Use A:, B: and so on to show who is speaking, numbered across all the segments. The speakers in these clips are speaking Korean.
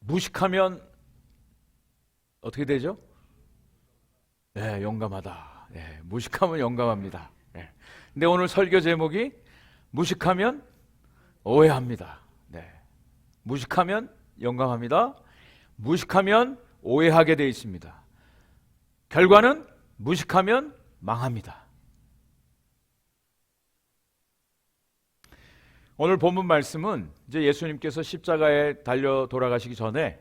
A: 무식하면 어떻게 되죠? 네, 용감하다. 네, 무식하면 용감합니다. 네. 근데 오늘 설교 제목이 무식하면 오해합니다. 네. 무식하면 용감합니다. 무식하면 오해하게 되어 있습니다. 결과는 무식하면 망합니다. 오늘 본문 말씀은 이제 예수님께서 십자가에 달려 돌아가시기 전에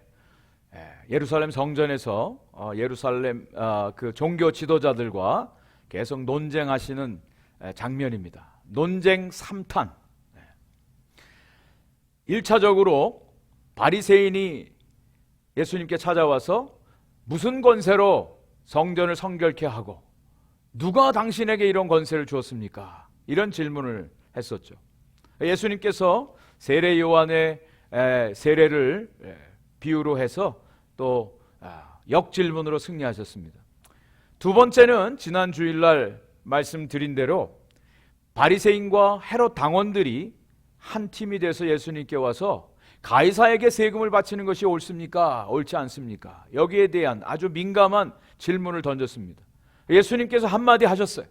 A: 예루살렘 성전에서 예루살렘 그 종교 지도자들과 계속 논쟁하시는 장면입니다. 논쟁 3탄. 1차적으로 바리새인이 예수님께 찾아와서 무슨 권세로 성전을 성결케 하고 누가 당신에게 이런 권세를 주었습니까? 이런 질문을 했었죠. 예수님께서 세례 요한의 세례를 비유로 해서 또 역질문으로 승리하셨습니다. 두 번째는 지난 주일날 말씀드린 대로 바리새인과 헤롯 당원들이 한 팀이 돼서 예수님께 와서 가이사에게 세금을 바치는 것이 옳습니까? 옳지 않습니까? 여기에 대한 아주 민감한 질문을 던졌습니다. 예수님께서 한마디 하셨어요.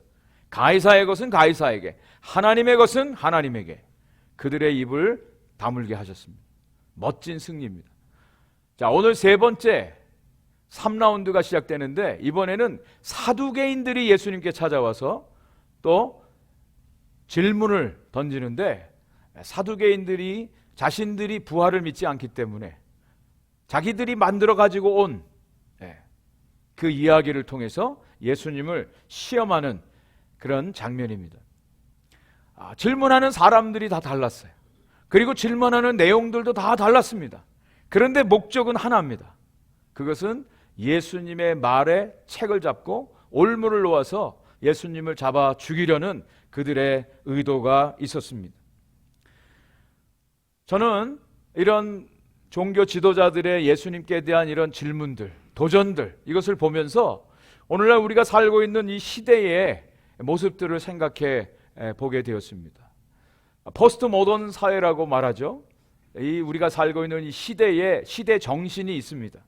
A: 가이사의 것은 가이사에게, 하나님의 것은 하나님에게. 그들의 입을 다물게 하셨습니다. 멋진 승리입니다. 자, 오늘 세 번째 3라운드가 시작되는데 이번에는 사두개인들이 예수님께 찾아와서 또 질문을 던지는데 사두개인들이 자신들이 부활을 믿지 않기 때문에 자기들이 만들어 가지고 온 그 이야기를 통해서 예수님을 시험하는 그런 장면입니다. 질문하는 사람들이 다 달랐어요. 그리고 질문하는 내용들도 다 달랐습니다. 그런데 목적은 하나입니다. 그것은 예수님의 말에 책을 잡고 올무를 놓아서 예수님을 잡아 죽이려는 그들의 의도가 있었습니다. 저는 이런 종교 지도자들의 예수님께 대한 이런 질문들, 도전들, 이것을 보면서 오늘날 우리가 살고 있는 이 시대의 모습들을 생각해 보게 되었습니다. 포스트 모던 사회라고 말하죠. 우리가 살고 있는 이 시대 정신이 있습니다.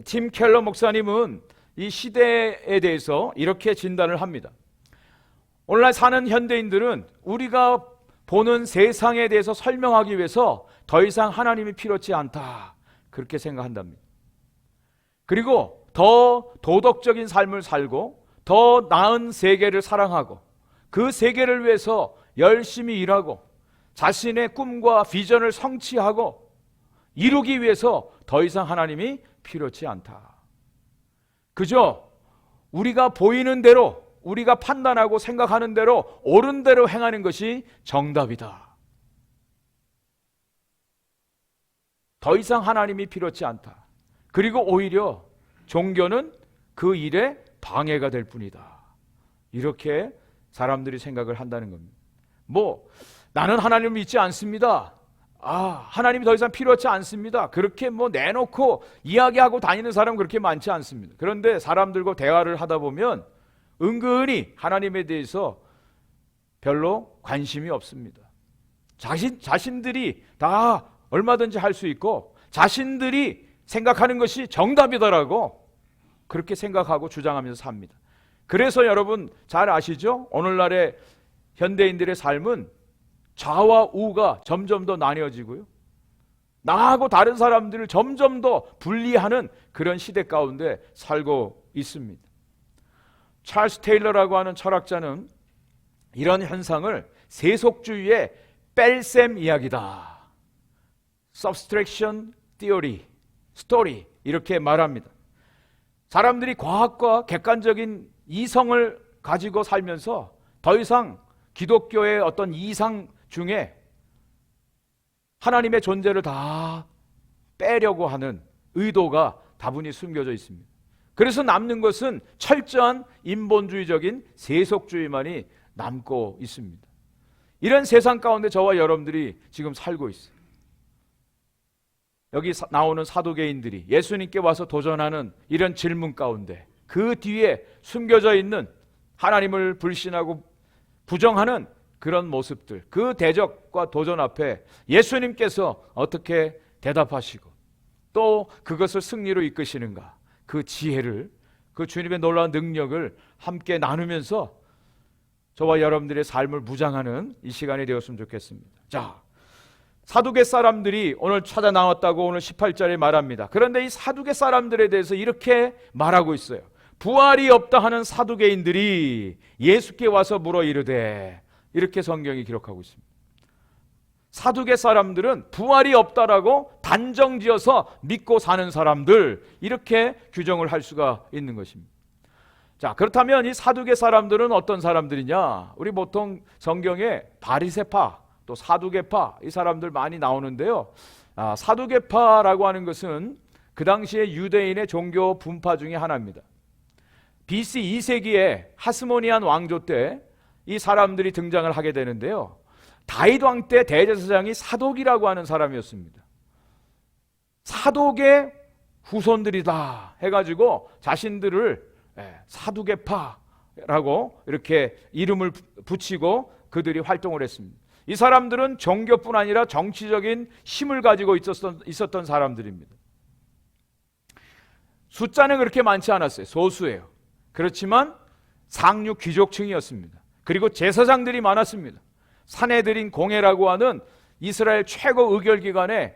A: 팀 켈러 목사님은 이 시대에 대해서 이렇게 진단을 합니다. 오늘날 사는 현대인들은 우리가 보는 세상에 대해서 설명하기 위해서 더 이상 하나님이 필요치 않다, 그렇게 생각한답니다. 그리고 더 도덕적인 삶을 살고 더 나은 세계를 사랑하고 그 세계를 위해서 열심히 일하고 자신의 꿈과 비전을 성취하고 이루기 위해서 더 이상 하나님이 필요치 않다. 그저 우리가 보이는 대로, 우리가 판단하고 생각하는 대로, 옳은 대로 행하는 것이 정답이다. 더 이상 하나님이 필요치 않다. 그리고 오히려 종교는 그 일에 방해가 될 뿐이다. 이렇게 사람들이 생각을 한다는 겁니다. 나는 하나님을 믿지 않습니다. 하나님이 더 이상 필요하지 않습니다. 그렇게 내놓고 이야기하고 다니는 사람은 그렇게 많지 않습니다. 그런데 사람들과 대화를 하다 보면 은근히 하나님에 대해서 별로 관심이 없습니다. 자신들이 다 얼마든지 할 수 있고 자신들이 생각하는 것이 정답이다라고 그렇게 생각하고 주장하면서 삽니다. 그래서 여러분 잘 아시죠? 오늘날의 현대인들의 삶은 좌와 우가 점점 더 나뉘어지고요, 나하고 다른 사람들을 점점 더 분리하는 그런 시대 가운데 살고 있습니다. 찰스 테일러라고 하는 철학자는 이런 현상을 세속주의의 뺄셈 이야기다, subtraction theory, story, 이렇게 말합니다. 사람들이 과학과 객관적인 이성을 가지고 살면서 더 이상 기독교의 어떤 이상 중에 하나님의 존재를 다 빼려고 하는 의도가 다분히 숨겨져 있습니다. 그래서 남는 것은 철저한 인본주의적인 세속주의만이 남고 있습니다. 이런 세상 가운데 저와 여러분들이 지금 살고 있어요. 여기 나오는 사두개인들이 예수님께 와서 도전하는 이런 질문 가운데 그 뒤에 숨겨져 있는 하나님을 불신하고 부정하는 그런 모습들, 그 대적과 도전 앞에 예수님께서 어떻게 대답하시고 또 그것을 승리로 이끄시는가, 그 지혜를, 그 주님의 놀라운 능력을 함께 나누면서 저와 여러분들의 삶을 무장하는 이 시간이 되었으면 좋겠습니다. 자, 사두개 사람들이 오늘 찾아 나왔다고 오늘 18절에 말합니다. 그런데 이 사두개 사람들에 대해서 이렇게 말하고 있어요. 부활이 없다 하는 사두개인들이 예수께 와서 물어 이르되, 이렇게 성경이 기록하고 있습니다. 사두개 사람들은 부활이 없다라고 단정지어서 믿고 사는 사람들, 이렇게 규정을 할 수가 있는 것입니다. 자, 그렇다면 이 사두개 사람들은 어떤 사람들이냐? 우리 보통 성경에 바리새파, 또 사두개파, 이 사람들 많이 나오는데요. 사두개파라고 하는 것은 그 당시에 유대인의 종교 분파 중에 하나입니다. BC 2세기에 하스모니안 왕조 때 이 사람들이 등장을 하게 되는데요. 다윗 왕 때 대제사장이 사독이라고 하는 사람이었습니다. 사독의 후손들이다 해가지고 자신들을 사두개파라고 이렇게 이름을 붙이고 그들이 활동을 했습니다. 이 사람들은 종교뿐 아니라 정치적인 힘을 가지고 있었던 사람들입니다. 숫자는 그렇게 많지 않았어요. 소수예요. 그렇지만 상류 귀족층이었습니다. 그리고 제사장들이 많았습니다. 산헤드린 공회라고 하는 이스라엘 최고 의결기관에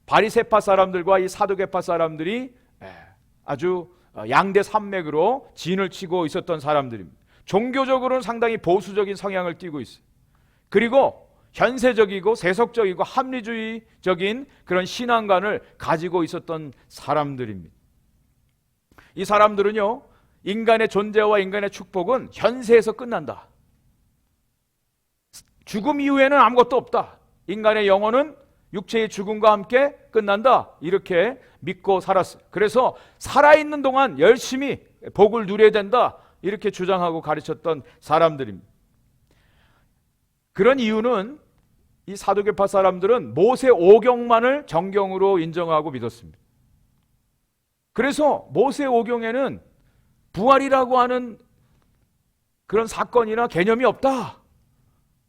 A: 바리새파 사람들과 이 사두개파 사람들이 아주 양대 산맥으로 진을 치고 있었던 사람들입니다. 종교적으로는 상당히 보수적인 성향을 띠고 있어요. 그리고 현세적이고 세속적이고 합리주의적인 그런 신앙관을 가지고 있었던 사람들입니다. 이 사람들은요, 인간의 존재와 인간의 축복은 현세에서 끝난다. 죽음 이후에는 아무것도 없다. 인간의 영혼은 육체의 죽음과 함께 끝난다. 이렇게 믿고 살았어요. 그래서 살아있는 동안 열심히 복을 누려야 된다. 이렇게 주장하고 가르쳤던 사람들입니다. 그런 이유는 이 사두개파 사람들은 모세 오경만을 정경으로 인정하고 믿었습니다. 그래서 모세 오경에는 부활이라고 하는 그런 사건이나 개념이 없다.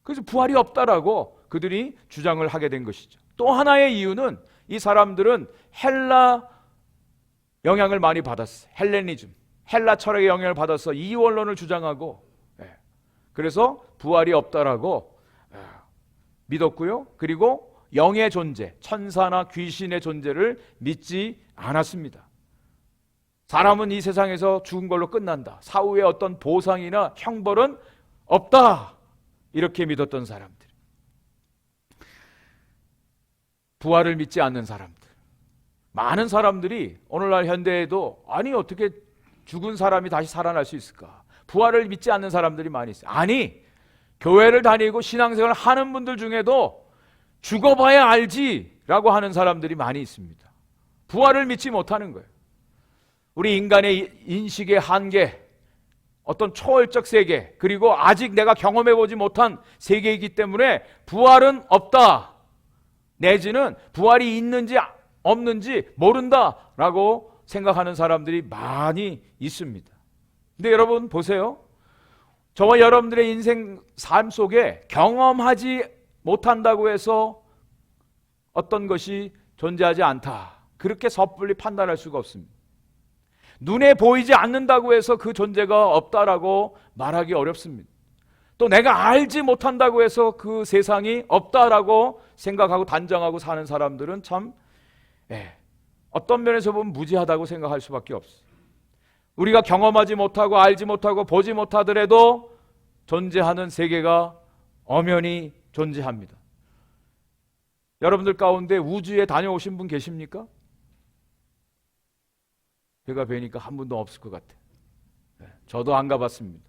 A: 그래서 부활이 없다라고 그들이 주장을 하게 된 것이죠. 또 하나의 이유는 이 사람들은 헬라 영향을 많이 받았어요. 헬레니즘, 헬라 철학의 영향을 받아서 이원론을 주장하고, 그래서 부활이 없다라고 믿었고요. 그리고 영의 존재, 천사나 귀신의 존재를 믿지 않았습니다. 사람은 이 세상에서 죽은 걸로 끝난다. 사후에 어떤 보상이나 형벌은 없다. 이렇게 믿었던 사람들. 부활을 믿지 않는 사람들. 많은 사람들이 오늘날 현대에도 아니 어떻게 죽은 사람이 다시 살아날 수 있을까? 부활을 믿지 않는 사람들이 많이 있어요. 아니, 교회를 다니고 신앙생활을 하는 분들 중에도 죽어봐야 알지라고 하는 사람들이 많이 있습니다. 부활을 믿지 못하는 거예요. 우리 인간의 인식의 한계, 어떤 초월적 세계, 그리고 아직 내가 경험해보지 못한 세계이기 때문에 부활은 없다, 내지는 부활이 있는지 없는지 모른다라고 생각하는 사람들이 많이 있습니다. 근데 여러분 보세요. 저와 여러분들의 인생 삶 속에 경험하지 못한다고 해서 어떤 것이 존재하지 않다, 그렇게 섣불리 판단할 수가 없습니다. 눈에 보이지 않는다고 해서 그 존재가 없다라고 말하기 어렵습니다. 또 내가 알지 못한다고 해서 그 세상이 없다라고 생각하고 단정하고 사는 사람들은 참 어떤 면에서 보면 무지하다고 생각할 수밖에 없어요. 우리가 경험하지 못하고 알지 못하고 보지 못하더라도 존재하는 세계가 엄연히 존재합니다. 여러분들 가운데 우주에 다녀오신 분 계십니까? 제가 뵈니까 한 분도 없을 것 같아요. 저도 안 가봤습니다.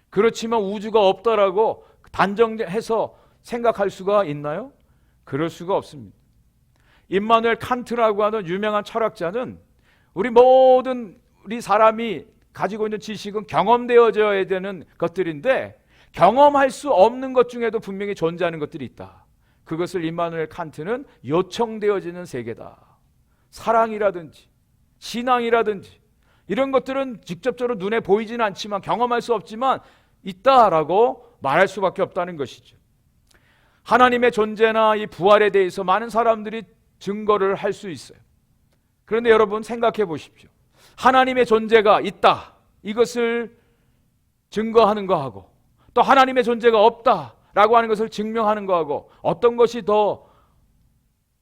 A: 그렇지만 우주가 없다라고 단정해서 생각할 수가 있나요? 그럴 수가 없습니다. 임마누엘 칸트라고 하는 유명한 철학자는 우리 사람이 가지고 있는 지식은 경험되어져야 되는 것들인데 경험할 수 없는 것 중에도 분명히 존재하는 것들이 있다. 그것을 임마누엘 칸트는 요청되어지는 세계다. 사랑이라든지 신앙이라든지 이런 것들은 직접적으로 눈에 보이지는 않지만 경험할 수 없지만 있다라고 말할 수밖에 없다는 것이죠. 하나님의 존재나 이 부활에 대해서 많은 사람들이 증거를 할 수 있어요. 그런데 여러분 생각해 보십시오. 하나님의 존재가 있다, 이것을 증거하는 거하고 또 하나님의 존재가 없다라고 하는 것을 증명하는 거하고 어떤 것이 더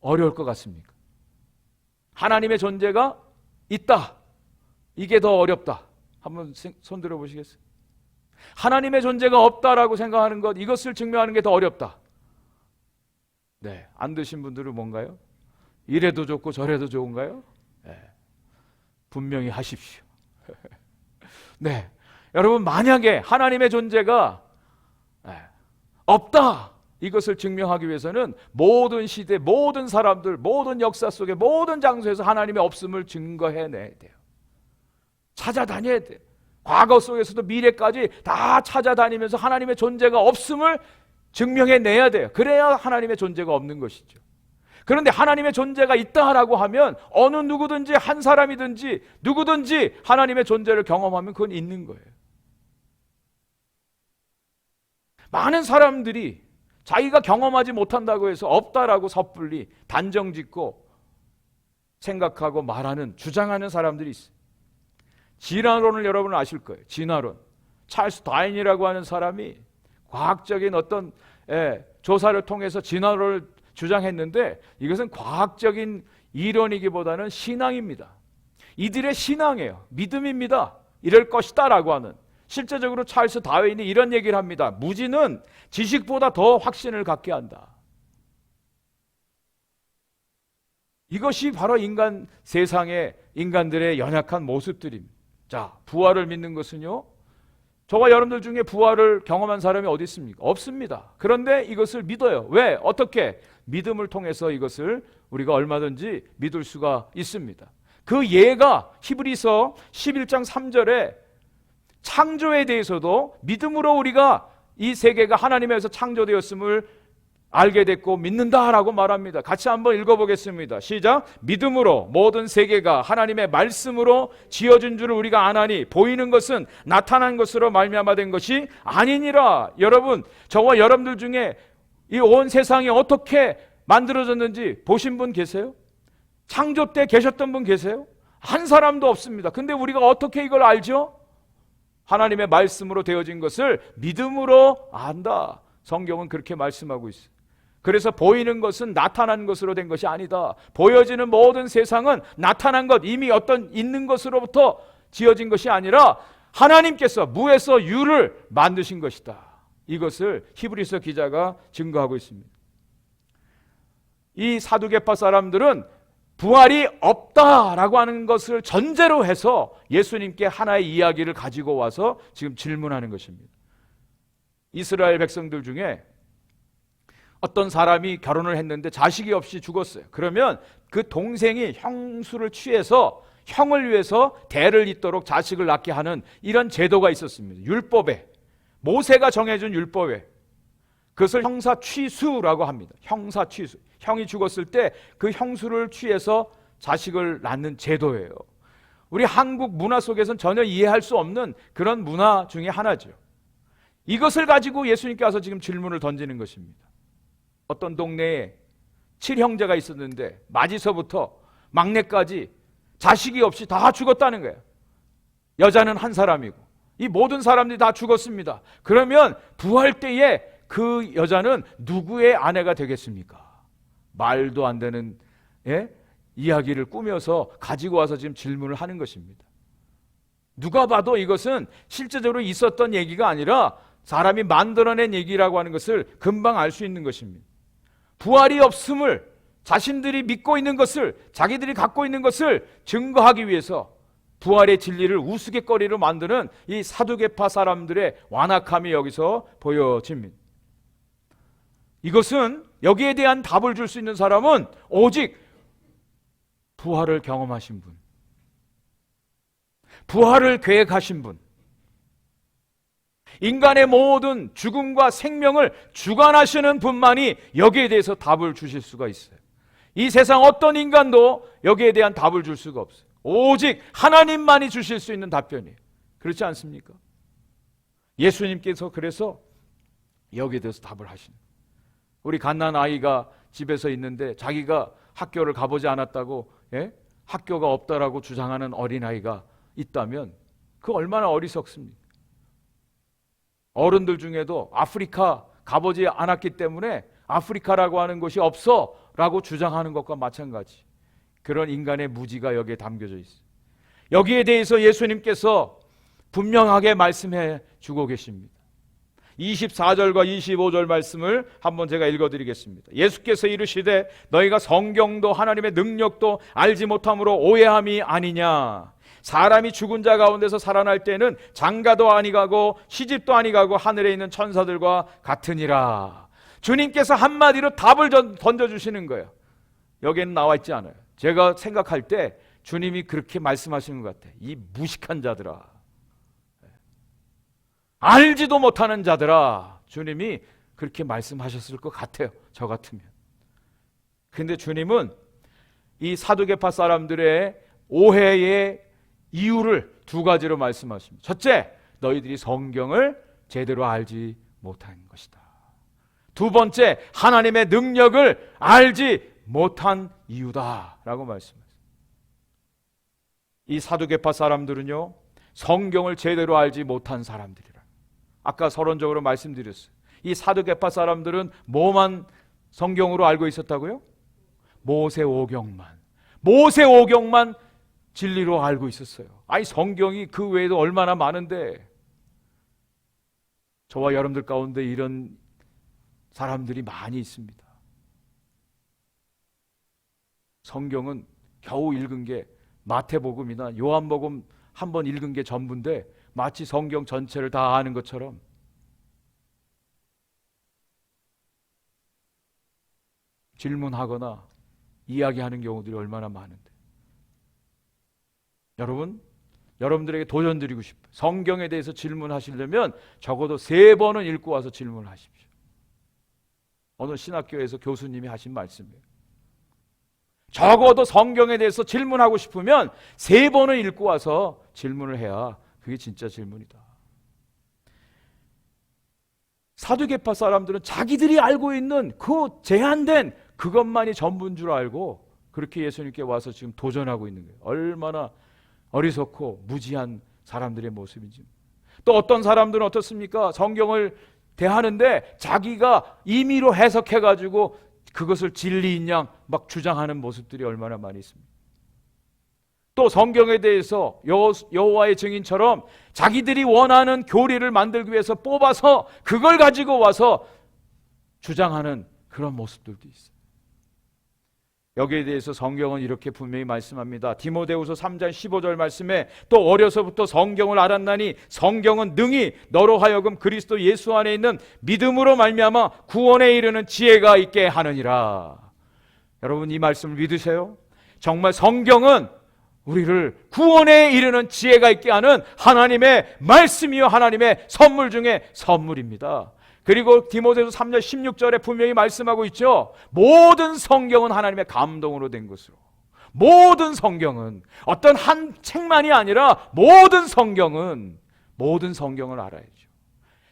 A: 어려울 것 같습니까? 하나님의 존재가 있다, 이게 더 어렵다. 한번 손 들어 보시겠어요? 하나님의 존재가 없다라고 생각하는 것, 이것을 증명하는 게 더 어렵다. 네, 안 드신 분들은 뭔가요? 이래도 좋고 저래도 좋은가요? 네, 분명히 하십시오. 네, 여러분 만약에 하나님의 존재가 없다, 이것을 증명하기 위해서는 모든 시대, 모든 사람들, 모든 역사 속에 모든 장소에서 하나님의 없음을 증거해내야 돼요. 찾아다녀야 돼요. 과거 속에서도 미래까지 다 찾아다니면서 하나님의 존재가 없음을 증명해내야 돼요. 그래야 하나님의 존재가 없는 것이죠. 그런데 하나님의 존재가 있다라고 하면 어느 누구든지 한 사람이든지 누구든지 하나님의 존재를 경험하면 그건 있는 거예요. 많은 사람들이 자기가 경험하지 못한다고 해서 없다라고 섣불리 단정짓고 생각하고 말하는, 주장하는 사람들이 있어요. 진화론을 여러분은 아실 거예요. 진화론. 찰스 다윈이라고 하는 사람이 과학적인 어떤 조사를 통해서 진화론을 주장했는데 이것은 과학적인 이론이기보다는 신앙입니다. 이들의 신앙이에요. 믿음입니다. 이럴 것이다 라고 하는. 실제적으로 찰스 다윈이 이런 얘기를 합니다. 무지는 지식보다 더 확신을 갖게 한다. 이것이 바로 세상의 인간들의 연약한 모습들입니다. 자, 부활을 믿는 것은요, 저와 여러분들 중에 부활을 경험한 사람이 어디 있습니까? 없습니다. 그런데 이것을 믿어요. 왜? 어떻게? 믿음을 통해서 이것을 우리가 얼마든지 믿을 수가 있습니다. 그 예가 히브리서 11장 3절에 창조에 대해서도 믿음으로 우리가 이 세계가 하나님에 의해서 창조되었음을 알게 됐고 믿는다라고 말합니다. 같이 한번 읽어보겠습니다. 시작. 믿음으로 모든 세계가 하나님의 말씀으로 지어진 줄을 우리가 아나니 보이는 것은 나타난 것으로 말미암아 된 것이 아니니라. 여러분, 저와 여러분들 중에 이 온 세상이 어떻게 만들어졌는지 보신 분 계세요? 창조 때 계셨던 분 계세요? 한 사람도 없습니다. 근데 우리가 어떻게 이걸 알죠? 하나님의 말씀으로 되어진 것을 믿음으로 안다. 성경은 그렇게 말씀하고 있어요. 그래서 보이는 것은 나타난 것으로 된 것이 아니다. 보여지는 모든 세상은 나타난 것, 이미 어떤 있는 것으로부터 지어진 것이 아니라 하나님께서 무에서 유를 만드신 것이다. 이것을 히브리서 기자가 증거하고 있습니다. 이 사두개파 사람들은 부활이 없다라고 하는 것을 전제로 해서 예수님께 하나의 이야기를 가지고 와서 지금 질문하는 것입니다. 이스라엘 백성들 중에 어떤 사람이 결혼을 했는데 자식이 없이 죽었어요. 그러면 그 동생이 형수를 취해서 형을 위해서 대를 잇도록 자식을 낳게 하는 이런 제도가 있었습니다. 율법에, 모세가 정해준 율법에. 그것을 형사취수라고 합니다. 형사취수. 형이 죽었을 때 그 형수를 취해서 자식을 낳는 제도예요. 우리 한국 문화 속에서는 전혀 이해할 수 없는 그런 문화 중에 하나죠. 이것을 가지고 예수님께 와서 지금 질문을 던지는 것입니다. 어떤 동네에 7형제가 있었는데 마지서부터 막내까지 자식이 없이 다 죽었다는 거예요. 여자는 한 사람이고 이 모든 사람들이 다 죽었습니다. 그러면 부활 때에 그 여자는 누구의 아내가 되겠습니까? 말도 안 되는 이야기를 꾸며서 가지고 와서 지금 질문을 하는 것입니다. 누가 봐도 이것은 실제적으로 있었던 얘기가 아니라 사람이 만들어낸 얘기라고 하는 것을 금방 알 수 있는 것입니다. 부활이 없음을 자신들이 믿고 있는 것을, 자기들이 갖고 있는 것을 증거하기 위해서 부활의 진리를 우스갯거리로 만드는 이 사두개파 사람들의 완악함이 여기서 보여집니다. 이것은 여기에 대한 답을 줄 수 있는 사람은 오직 부활을 경험하신 분, 부활을 계획하신 분, 인간의 모든 죽음과 생명을 주관하시는 분만이 여기에 대해서 답을 주실 수가 있어요. 이 세상 어떤 인간도 여기에 대한 답을 줄 수가 없어요. 오직 하나님만이 주실 수 있는 답변이에요. 그렇지 않습니까? 예수님께서 그래서 여기에 대해서 답을 하시는 거예요. 우리 갓난 아이가 집에서 있는데 자기가 학교를 가보지 않았다고 학교가 없다라고 주장하는 어린아이가 있다면 그 얼마나 어리석습니까? 어른들 중에도 아프리카 가보지 않았기 때문에 아프리카라고 하는 곳이 없어 라고 주장하는 것과 마찬가지, 그런 인간의 무지가 여기에 담겨져 있어요. 여기에 대해서 예수님께서 분명하게 말씀해 주고 계십니다. 24절과 25절 말씀을 한번 제가 읽어드리겠습니다. 예수께서 이르시되 너희가 성경도 하나님의 능력도 알지 못함으로 오해함이 아니냐. 사람이 죽은 자 가운데서 살아날 때는 장가도 아니가고 시집도 아니가고 하늘에 있는 천사들과 같으니라. 주님께서 한마디로 답을 던져주시는 거예요. 여기에는 나와 있지 않아요. 제가 생각할 때 주님이 그렇게 말씀하시는 것 같아요. 이 무식한 자들아, 알지도 못하는 자들아, 주님이 그렇게 말씀하셨을 것 같아요. 저 같으면. 근데 주님은 이 사두개파 사람들의 오해의 이유를 두 가지로 말씀하십니다. 첫째, 너희들이 성경을 제대로 알지 못한 것이다. 두 번째, 하나님의 능력을 알지 못한 이유다 라고 말씀하셨습니다. 이 사두개파 사람들은요, 성경을 제대로 알지 못한 사람들이라. 아까 서론적으로 말씀드렸어요. 이 사두개파 사람들은 뭐만 성경으로 알고 있었다고요? 모세오경만 진리로 알고 있었어요. 아니, 성경이 그 외에도 얼마나 많은데. 저와 여러분들 가운데 이런 사람들이 많이 있습니다. 성경은 겨우 읽은 게 마태복음이나 요한복음 한 번 읽은 게 전부인데 마치 성경 전체를 다 아는 것처럼 질문하거나 이야기하는 경우들이 얼마나 많은데. 여러분들에게 도전 드리고 싶어요. 성경에 대해서 질문하시려면 적어도 3번은 읽고 와서 질문하십시오. 어느 신학교에서 교수님이 하신 말씀이에요. 적어도 성경에 대해서 질문하고 싶으면 3번은 읽고 와서 질문을 해야 그게 진짜 질문이다. 사두개파 사람들은 자기들이 알고 있는 그 제한된 그것만이 전부인 줄 알고 그렇게 예수님께 와서 지금 도전하고 있는 거예요. 얼마나 어리석고 무지한 사람들의 모습인지. 또 어떤 사람들은 어떻습니까? 성경을 대하는데 자기가 임의로 해석해가지고 그것을 진리인 양 막 주장하는 모습들이 얼마나 많이 있습니다. 또 성경에 대해서 여호와의 증인처럼 자기들이 원하는 교리를 만들기 위해서 뽑아서 그걸 가지고 와서 주장하는 그런 모습들도 있어요. 여기에 대해서 성경은 이렇게 분명히 말씀합니다. 디모데후서 3장 15절 말씀에 또 어려서부터 성경을 알았나니 성경은 능히 너로 하여금 그리스도 예수 안에 있는 믿음으로 말미암아 구원에 이르는 지혜가 있게 하느니라. 여러분, 이 말씀을 믿으세요? 정말 성경은 우리를 구원에 이르는 지혜가 있게 하는 하나님의 말씀이요, 하나님의 선물 중에 선물입니다. 그리고 디모데후서 3장 16절에 분명히 말씀하고 있죠. 모든 성경은 하나님의 감동으로 된 것으로. 모든 성경은 어떤 한 책만이 아니라 모든 성경을 알아야죠.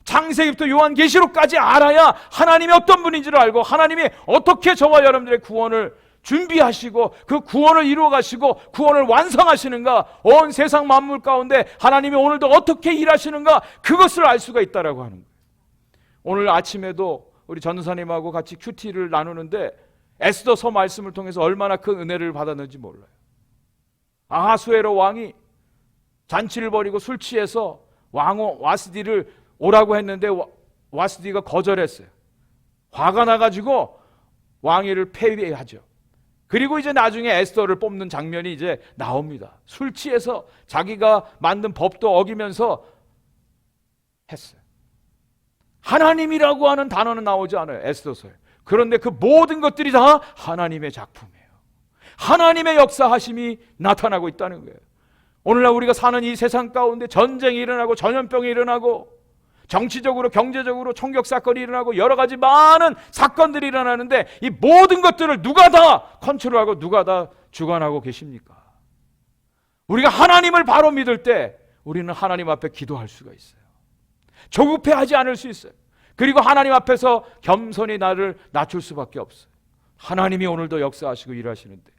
A: 창세기부터 요한계시록까지 알아야 하나님이 어떤 분인지를 알고 하나님이 어떻게 저와 여러분들의 구원을 준비하시고 그 구원을 이루어 가시고 구원을 완성하시는가, 온 세상 만물 가운데 하나님이 오늘도 어떻게 일하시는가, 그것을 알 수가 있다라고 하는 거예요. 오늘 아침에도 우리 전도사님하고 같이 큐티를 나누는데 에스더서 말씀을 통해서 얼마나 큰 은혜를 받았는지 몰라요. 아하수에로 왕이 잔치를 벌이고 술 취해서 왕후 와스디를 오라고 했는데 와스디가 거절했어요. 화가 나가지고 왕위를 폐위하죠. 그리고 이제 나중에 에스더를 뽑는 장면이 이제 나옵니다. 술 취해서 자기가 만든 법도 어기면서 했어요. 하나님이라고 하는 단어는 나오지 않아요, 에스더서에. 그런데 그 모든 것들이 다 하나님의 작품이에요. 하나님의 역사하심이 나타나고 있다는 거예요. 오늘날 우리가 사는 이 세상 가운데 전쟁이 일어나고 전염병이 일어나고 정치적으로 경제적으로 총격사건이 일어나고 여러 가지 많은 사건들이 일어나는데 이 모든 것들을 누가 다 컨트롤하고 누가 다 주관하고 계십니까? 우리가 하나님을 바로 믿을 때 우리는 하나님 앞에 기도할 수가 있어요. 조급해하지 않을 수 있어요. 그리고 하나님 앞에서 겸손히 나를 낮출 수밖에 없어요. 하나님이 오늘도 역사하시고 일하시는데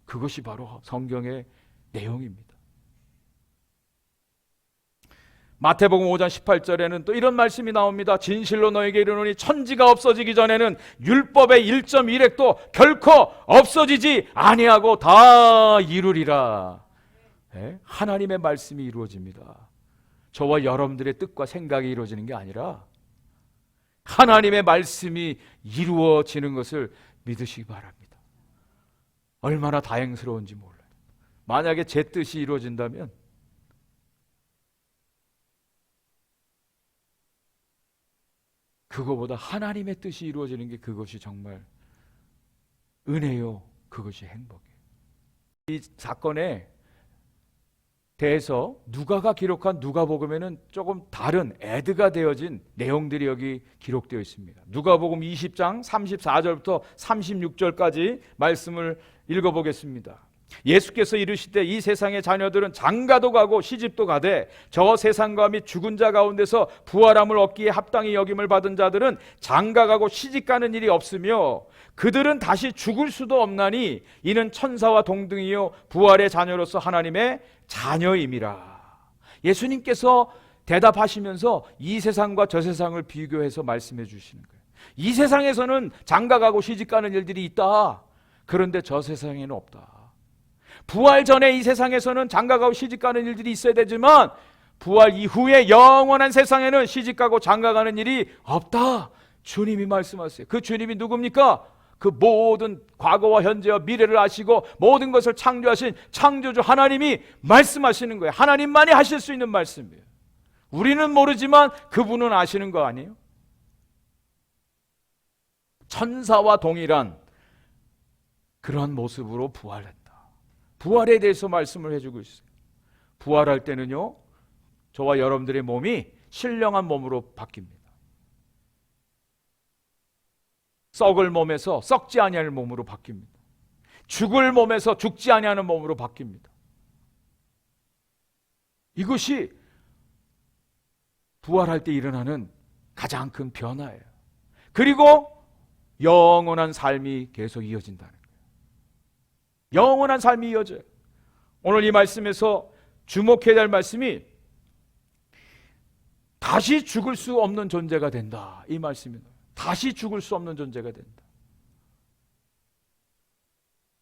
A: 그것이 바로 성경의 내용입니다. 마태복음 5장 18절에는 또 이런 말씀이 나옵니다. 진실로 너에게 이르노니 천지가 없어지기 전에는 율법의 1.1획도 결코 없어지지 아니하고 다 이루리라. 네? 하나님의 말씀이 이루어집니다. 저와 여러분들의 뜻과 생각이 이루어지는 게 아니라 하나님의 말씀이 이루어지는 것을 믿으시기 바랍니다. 얼마나 다행스러운지 몰라요. 만약에 제 뜻이 이루어진다면 그거보다 하나님의 뜻이 이루어지는 게 그것이 정말 은혜요. 그것이 행복이에요. 이 사건에 대해서 누가가 기록한 누가복음에는 조금 다른 애드가 되어진 내용들이 여기 기록되어 있습니다. 누가복음 20장 34절부터 36절까지 말씀을 읽어보겠습니다. 예수께서 이르시되 이 세상의 자녀들은 장가도 가고 시집도 가되 저 세상과 및 죽은 자 가운데서 부활함을 얻기에 합당히 여김을 받은 자들은 장가가고 시집가는 일이 없으며 그들은 다시 죽을 수도 없나니 이는 천사와 동등이요 부활의 자녀로서 하나님의 자녀임이라. 예수님께서 대답하시면서 이 세상과 저 세상을 비교해서 말씀해 주시는 거예요. 이 세상에서는 장가가고 시집가는 일들이 있다. 그런데 저 세상에는 없다. 부활 전에 이 세상에서는 장가가고 시집가는 일들이 있어야 되지만 부활 이후에 영원한 세상에는 시집가고 장가가는 일이 없다. 주님이 말씀하세요. 그 주님이 누굽니까? 그 모든 과거와 현재와 미래를 아시고 모든 것을 창조하신 창조주 하나님이 말씀하시는 거예요. 하나님만이 하실 수 있는 말씀이에요. 우리는 모르지만 그분은 아시는 거 아니에요? 천사와 동일한 그런 모습으로 부활했다. 부활에 대해서 말씀을 해주고 있어요. 부활할 때는요, 저와 여러분들의 몸이 신령한 몸으로 바뀝니다. 썩을 몸에서 썩지 아니하는 몸으로 바뀝니다. 죽을 몸에서 죽지 아니하는 몸으로 바뀝니다. 이것이 부활할 때 일어나는 가장 큰 변화예요. 그리고 영원한 삶이 계속 이어진다는 거예요. 영원한 삶이 이어져요. 오늘 이 말씀에서 주목해야 할 말씀이 다시 죽을 수 없는 존재가 된다. 이 말씀입니다. 다시 죽을 수 없는 존재가 된다.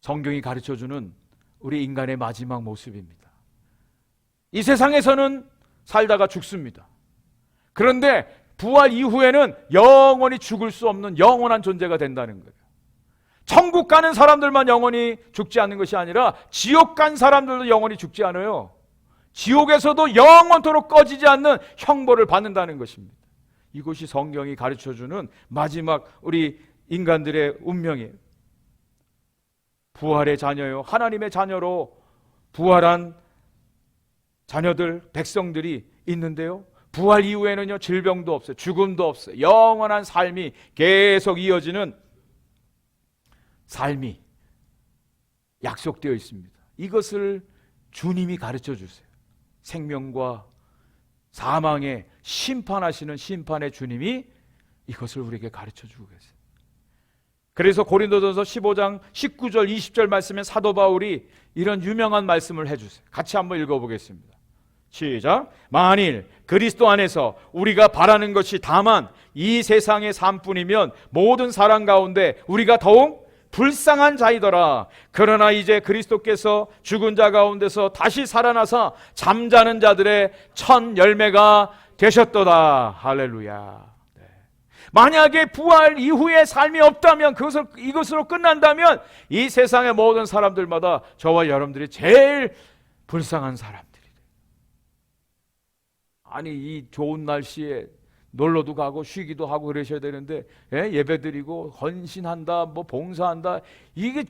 A: 성경이 가르쳐주는 우리 인간의 마지막 모습입니다. 이 세상에서는 살다가 죽습니다. 그런데 부활 이후에는 영원히 죽을 수 없는 영원한 존재가 된다는 거예요. 천국 가는 사람들만 영원히 죽지 않는 것이 아니라 지옥 간 사람들도 영원히 죽지 않아요. 지옥에서도 영원토록 꺼지지 않는 형벌을 받는다는 것입니다. 이것이 성경이 가르쳐주는 마지막 우리 인간들의 운명이에요. 부활의 자녀요, 하나님의 자녀로 부활한 자녀들, 백성들이 있는데요, 부활 이후에는요, 질병도 없어요. 죽음도 없어요. 영원한 삶이 계속 이어지는 삶이 약속되어 있습니다. 이것을 주님이 가르쳐 주세요. 생명과 사망에 심판하시는 심판의 주님이 이것을 우리에게 가르쳐 주고 계세요. 그래서 고린도전서 15장 19절 20절 말씀에 사도 바울이 이런 유명한 말씀을 해주세요. 같이 한번 읽어보겠습니다. 시작. 만일 그리스도 안에서 우리가 바라는 것이 다만 이 세상의 삶뿐이면 모든 사람 가운데 우리가 더욱 불쌍한 자이더라. 그러나 이제 그리스도께서 죽은 자 가운데서 다시 살아나사 잠자는 자들의 첫 열매가 되셨도다. 할렐루야. 네. 만약에 부활 이후에 삶이 없다면 이것으로 끝난다면 이 세상의 모든 사람들마다 저와 여러분들이 제일 불쌍한 사람들이 돼요. 아니 이 좋은 날씨에 놀러도 가고 쉬기도 하고 그러셔야 되는데 예배드리고 헌신한다, 뭐 봉사한다, 이게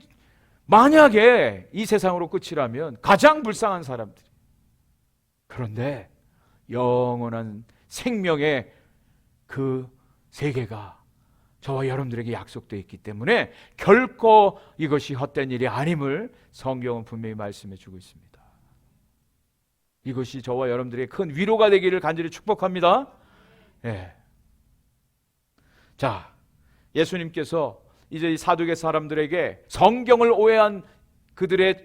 A: 만약에 이 세상으로 끝이라면 가장 불쌍한 사람들이. 그런데 영원한 생명의 그 세계가 저와 여러분들에게 약속되어 있기 때문에 결코 이것이 헛된 일이 아님을 성경은 분명히 말씀해 주고 있습니다. 이것이 저와 여러분들에게 큰 위로가 되기를 간절히 축복합니다. 예. 자, 예수님께서 이제 이 사두개 사람들에게 성경을 오해한 그들의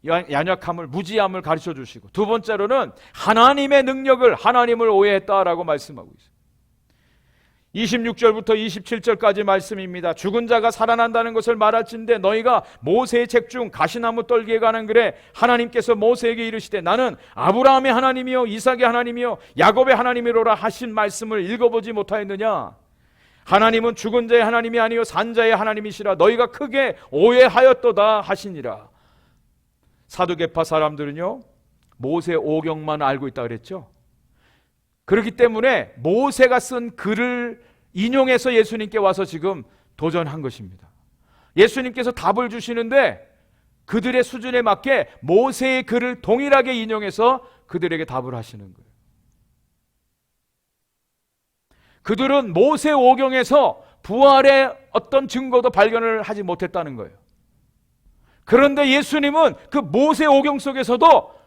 A: 연약함을, 무지함을 가르쳐 주시고, 두 번째로는 하나님의 능력을, 하나님을 오해했다라고 말씀하고 있어요. 26절부터 27절까지 말씀입니다. 죽은 자가 살아난다는 것을 말할진대 너희가 모세의 책 중 가시나무 떨기에 관한 글에 하나님께서 모세에게 이르시되 나는 아브라함의 하나님이요 이삭의 하나님이요 야곱의 하나님이로라 하신 말씀을 읽어보지 못하였느냐? 하나님은 죽은 자의 하나님이 아니요 산 자의 하나님이시라 너희가 크게 오해하였도다 하시니라. 사두개파 사람들은요 모세 오경만 알고 있다 그랬죠. 그렇기 때문에 모세가 쓴 글을 인용해서 예수님께 와서 지금 도전한 것입니다. 예수님께서 답을 주시는데 그들의 수준에 맞게 모세의 글을 동일하게 인용해서 그들에게 답을 하시는 거예요. 그들은 모세 오경에서 부활의 어떤 증거도 발견을 하지 못했다는 거예요. 그런데 예수님은 그 모세 오경 속에서도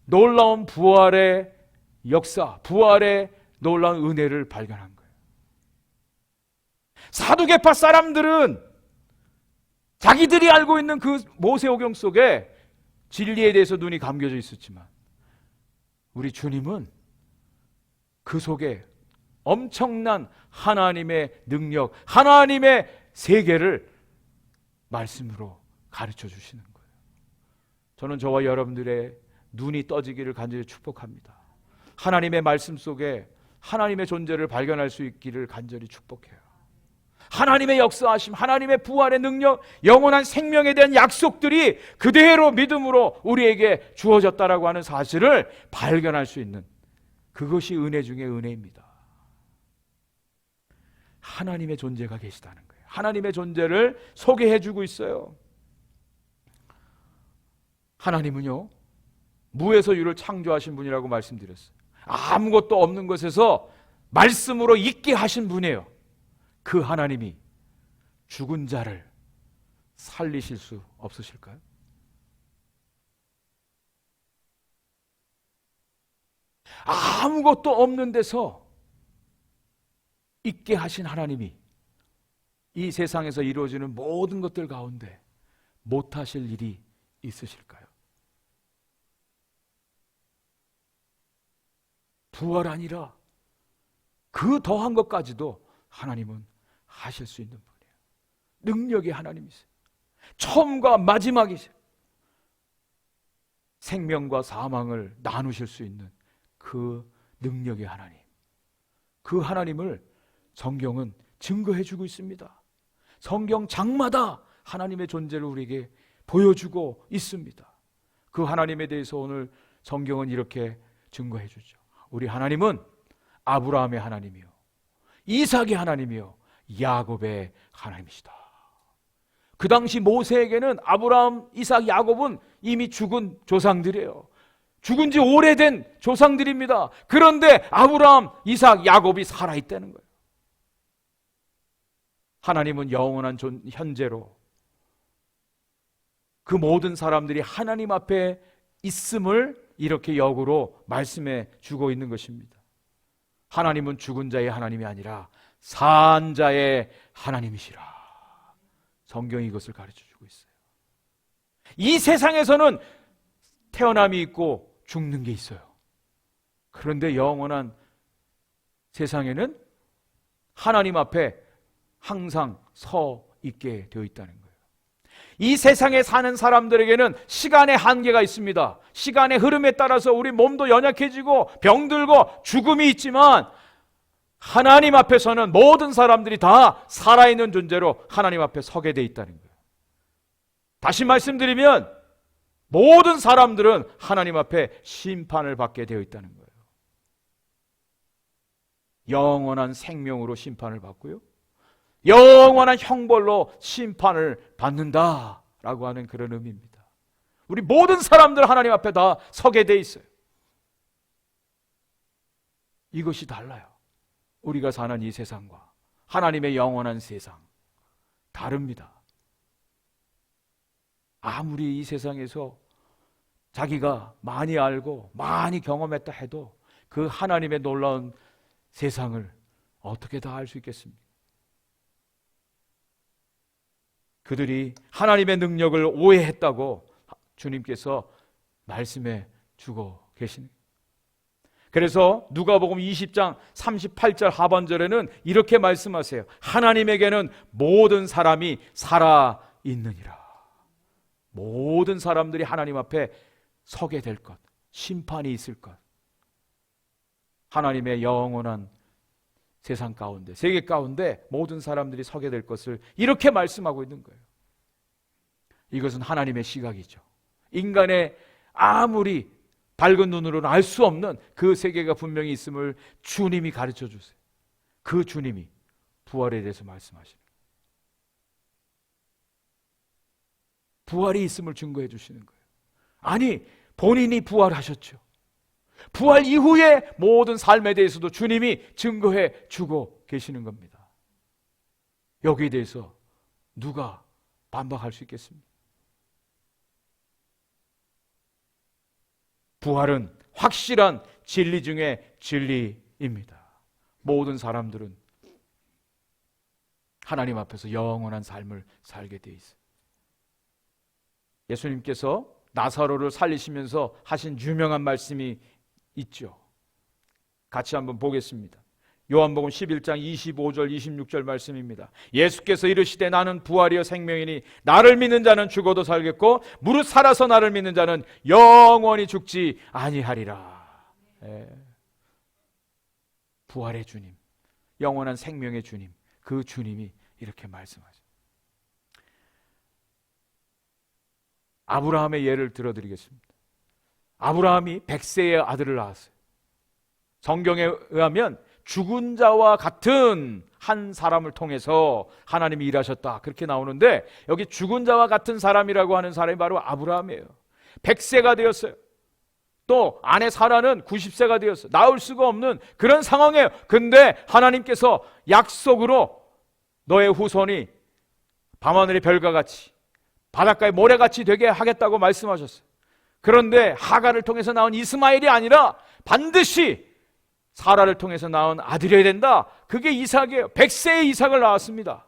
A: 놀라운 부활의 역사, 부활의 놀라운 은혜를 발견한 거예요. 사두개파 사람들은 자기들이 알고 있는 그 모세오경 속에 진리에 대해서 눈이 감겨져 있었지만 우리 주님은 그 속에 엄청난 하나님의 능력, 하나님의 세계를 말씀으로 가르쳐 주시는 거예요. 저는 저와 여러분들의 눈이 떠지기를 간절히 축복합니다. 하나님의 말씀 속에 하나님의 존재를 발견할 수 있기를 간절히 축복해요. 하나님의 역사하심, 하나님의 부활의 능력, 영원한 생명에 대한 약속들이 그대로 믿음으로 우리에게 주어졌다라고 하는 사실을 발견할 수 있는 그것이 은혜 중에 은혜입니다. 하나님의 존재가 계시다는 거예요. 하나님의 존재를 소개해 주고 있어요. 하나님은요 무에서 유를 창조하신 분이라고 말씀드렸어요. 아무것도 없는 것에서 말씀으로 있게 하신 분이에요. 그 하나님이 죽은 자를 살리실 수 없으실까요? 아무것도 없는 데서 있게 하신 하나님이 이 세상에서 이루어지는 모든 것들 가운데 못하실 일이 있으실까요? 부활 아니라 그 더한 것까지도 하나님은 하실 수 있는 분이에요. 능력의 하나님이세요. 처음과 마지막이세요. 생명과 사망을 나누실 수 있는 그 능력의 하나님, 그 하나님을 성경은 증거해 주고 있습니다. 성경 장마다 하나님의 존재를 우리에게 보여주고 있습니다. 그 하나님에 대해서 오늘 성경은 이렇게 증거해 주죠. 우리 하나님은 아브라함의 하나님이요 이삭의 하나님이요 야곱의 하나님이시다. 그 당시 모세에게는 아브라함, 이삭, 야곱은 이미 죽은 조상들이에요. 죽은 지 오래된 조상들입니다. 그런데 아브라함, 이삭, 야곱이 살아있다는 거예요. 하나님은 영원한 현재로 그 모든 사람들이 하나님 앞에 있음을 이렇게 역으로 말씀해 주고 있는 것입니다. 하나님은 죽은 자의 하나님이 아니라 산 자의 하나님이시라. 성경이 이것을 가르쳐 주고 있어요. 이 세상에서는 태어남이 있고 죽는 게 있어요. 그런데 영원한 세상에는 하나님 앞에 항상 서 있게 되어 있다는 거예요. 이 세상에 사는 사람들에게는 시간의 한계가 있습니다. 시간의 흐름에 따라서 우리 몸도 연약해지고 병들고 죽음이 있지만 하나님 앞에서는 모든 사람들이 다 살아있는 존재로 하나님 앞에 서게 돼 있다는 거예요. 다시 말씀드리면 모든 사람들은 하나님 앞에 심판을 받게 되어 있다는 거예요. 영원한 생명으로 심판을 받고요, 영원한 형벌로 심판을 받는다라고 하는 그런 의미입니다. 우리 모든 사람들 하나님 앞에 다 서게 돼 있어요. 이것이 달라요. 우리가 사는 이 세상과 하나님의 영원한 세상 다릅니다. 아무리 이 세상에서 자기가 많이 알고 많이 경험했다 해도 그 하나님의 놀라운 세상을 어떻게 다 알 수 있겠습니까? 그들이 하나님의 능력을 오해했다고 주님께서 말씀해 주고 계시는. 그래서 누가복음 20장 38절 하반절에는 이렇게 말씀하세요. 하나님에게는 모든 사람이 살아 있느니라. 모든 사람들이 하나님 앞에 서게 될 것, 심판이 있을 것, 하나님의 영원한 세상 가운데, 세계 가운데 모든 사람들이 서게 될 것을 이렇게 말씀하고 있는 거예요. 이것은 하나님의 시각이죠. 인간의 아무리 밝은 눈으로는 알 수 없는 그 세계가 분명히 있음을 주님이 가르쳐 주세요. 그 주님이 부활에 대해서 말씀하시는 거예요. 부활이 있음을 증거해 주시는 거예요. 아니, 본인이 부활하셨죠. 부활 이후의 모든 삶에 대해서도 주님이 증거해 주고 계시는 겁니다. 여기에 대해서 누가 반박할 수 있겠습니까? 부활은 확실한 진리 중에 진리입니다. 모든 사람들은 하나님 앞에서 영원한 삶을 살게 돼 있어요. 예수님께서 나사로를 살리시면서 하신 유명한 말씀이 있죠. 같이 한번 보겠습니다. 요한복음 11장 25절 26절 말씀입니다. 예수께서 이르시되 나는 부활이요 생명이니 나를 믿는 자는 죽어도 살겠고 무릇 살아서 나를 믿는 자는 영원히 죽지 아니하리라. 부활의 주님, 영원한 생명의 주님, 그 주님이 이렇게 말씀하죠. 아브라함의 예를 들어드리겠습니다. 아브라함이 100세의 아들을 낳았어요. 성경에 의하면 죽은 자와 같은 한 사람을 통해서 하나님이 일하셨다, 그렇게 나오는데 여기 죽은 자와 같은 사람이라고 하는 사람이 바로 아브라함이에요. 100세가 되었어요. 또 아내 사라는 90세가 되었어요. 나올 수가 없는 그런 상황이에요. 근데 하나님께서 약속으로 너의 후손이 밤하늘의 별과 같이 바닷가의 모래같이 되게 하겠다고 말씀하셨어요. 그런데 하갈을 통해서 나온 이스마엘이 아니라 반드시 사라를 통해서 낳은 아들이어야 된다. 그게 이삭이에요. 100세의 이삭을 낳았습니다.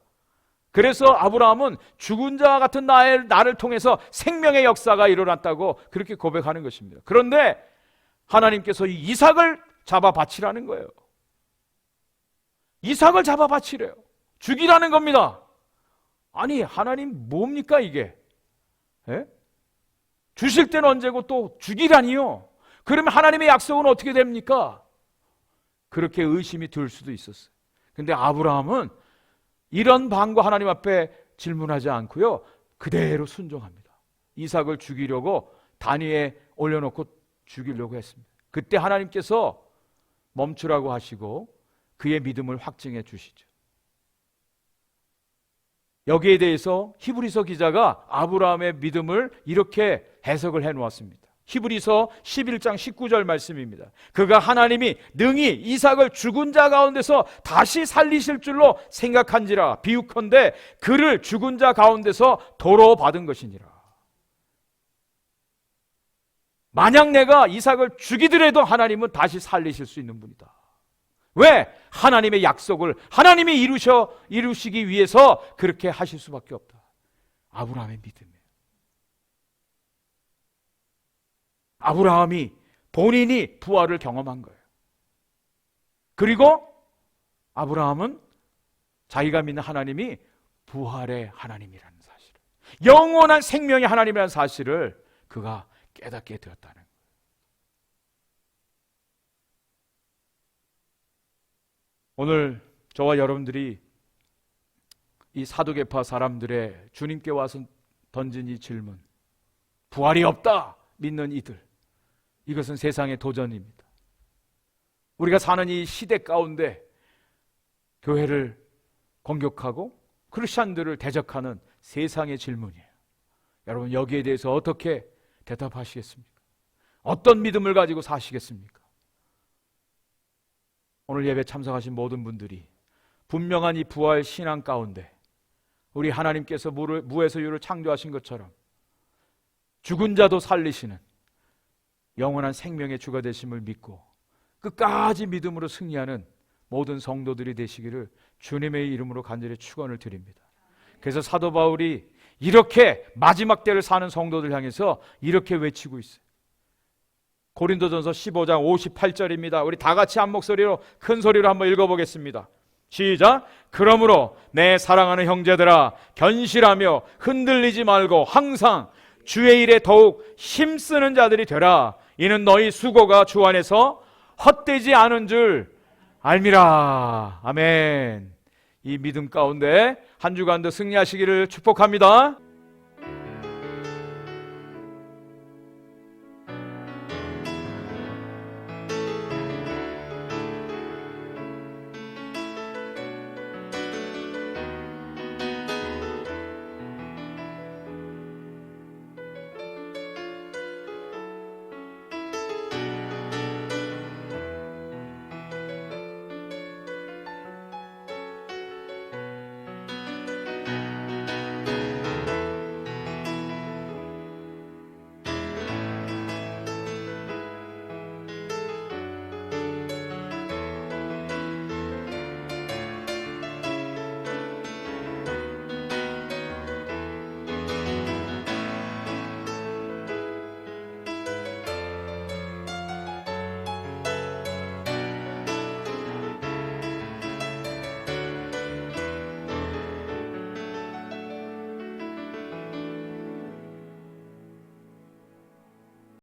A: 그래서 아브라함은 죽은 자와 같은 나를 통해서 생명의 역사가 일어났다고 그렇게 고백하는 것입니다. 그런데 하나님께서 이 이삭을 잡아 바치라는 거예요. 이삭을 잡아 바치래요. 죽이라는 겁니다. 아니, 하나님 뭡니까 이게? 예? 주실 때는 언제고 또 죽이라니요? 그러면 하나님의 약속은 어떻게 됩니까? 그렇게 의심이 들 수도 있었어요. 근데 아브라함은 이런 방과 하나님 앞에 질문하지 않고요, 그대로 순종합니다. 이삭을 죽이려고 단위에 올려놓고 죽이려고 했습니다. 그때 하나님께서 멈추라고 하시고 그의 믿음을 확증해 주시죠. 여기에 대해서 히브리서 기자가 아브라함의 믿음을 이렇게 해석을 해 놓았습니다. 히브리서 11장 19절 말씀입니다. 그가 하나님이 능히 이삭을 죽은 자 가운데서 다시 살리실 줄로 생각한지라 비유컨대 그를 죽은 자 가운데서 도로 받은 것이니라. 만약 내가 이삭을 죽이더라도 하나님은 다시 살리실 수 있는 분이다. 왜? 하나님의 약속을 하나님이 이루시기 위해서 그렇게 하실 수밖에 없다. 아브라함의 믿음이에요. 아브라함이 본인이 부활을 경험한 거예요. 그리고 아브라함은 자기가 믿는 하나님이 부활의 하나님이라는 사실을, 영원한 생명의 하나님이라는 사실을 그가 깨닫게 되었다는 거예요. 오늘 저와 여러분들이 이 사두개파 사람들의 주님께 와서 던진 이 질문, 부활이 없다 믿는 이들, 이것은 세상의 도전입니다. 우리가 사는 이 시대 가운데 교회를 공격하고 크리스찬들을 대적하는 세상의 질문이에요. 여러분, 여기에 대해서 어떻게 대답하시겠습니까? 어떤 믿음을 가지고 사시겠습니까? 오늘 예배 참석하신 모든 분들이 분명한 이 부활 신앙 가운데 우리 하나님께서 무에서 유를 창조하신 것처럼 죽은 자도 살리시는 영원한 생명의 주가 되심을 믿고 끝까지 믿음으로 승리하는 모든 성도들이 되시기를 주님의 이름으로 간절히 축원을 드립니다. 그래서 사도 바울이 이렇게 마지막 때를 사는 성도들 향해서 이렇게 외치고 있어요. 고린도전서 15장 58절입니다. 우리 다 같이 한 목소리로 큰 소리로 한번 읽어보겠습니다. 시작. 그러므로 내 사랑하는 형제들아, 견실하며 흔들리지 말고 항상 주의 일에 더욱 힘쓰는 자들이 되라. 이는 너희 수고가 주 안에서 헛되지 않은 줄 알미라. 아멘. 이 믿음 가운데 한 주간도 승리하시기를 축복합니다.